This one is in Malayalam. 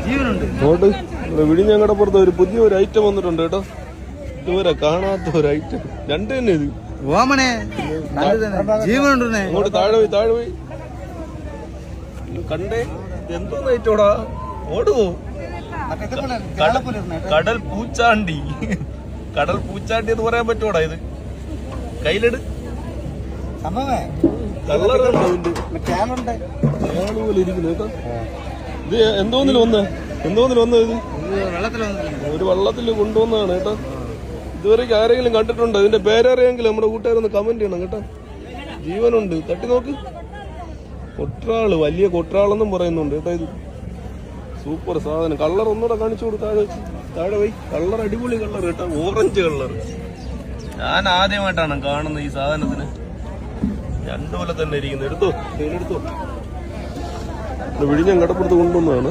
അങ്ങോട്ട് വിഴിഞ്ഞം കടപ്പുറത്ത് ഒരു പുതിയൊരു ഐറ്റം വന്നിട്ടുണ്ട് കേട്ടോ. ഇതുവരെ കാണാത്ത ഒരു ഐറ്റം. രണ്ട് തന്നെ ഇത്. അങ്ങോട്ട് താഴെ പോയി കണ്ടേ. എന്തോ ഐറ്റോടാ. ഓടുവോ? കടൽ പൂച്ചാണ്ടി. കടൽ പൂച്ചാണ്ടി എന്ന് പറയാൻ പറ്റൂടാ ഇത്? കയ്യിലെട്. പോലെ ഇരിക്കുന്നു കേട്ടോ. ഇത് എന്തോന്നിൽ വന്ന ഇത് ഒരു വള്ളത്തിൽ കൊണ്ടുവന്നതാണ് കേട്ടോ. ഇതുവരെയ്ക്ക് ആരെങ്കിലും കണ്ടിട്ടുണ്ടോ? ഇതിന്റെ പേരറിയെങ്കിലും നമ്മുടെ കൂട്ടുകാരൊന്ന് കമന്റ് ചെയ്യണം കേട്ടോ. ജീവനുണ്ട്. തട്ടി നോക്ക്. കൊട്രാള്, വലിയ കൊട്രാളെന്നും പറയുന്നുണ്ട് കേട്ടോ. ഇത് സൂപ്പർ സാധനം. കളർ ഒന്നുകൂടെ കാണിച്ചു കൊടു. താഴെ പോയി. കളർ അടിപൊളി കളർ കേട്ടോ. Orange colour. ഞാൻ ആദ്യമായിട്ടാണ് കാണുന്നത് ഈ സാധനത്തിന്. രണ്ടുപോലെ തന്നെ ഇരിക്കുന്നത്. എടുത്തോ. വിഴിഞ്ഞം കടപ്പുറത്ത് കൊണ്ടുവന്നതാണ്.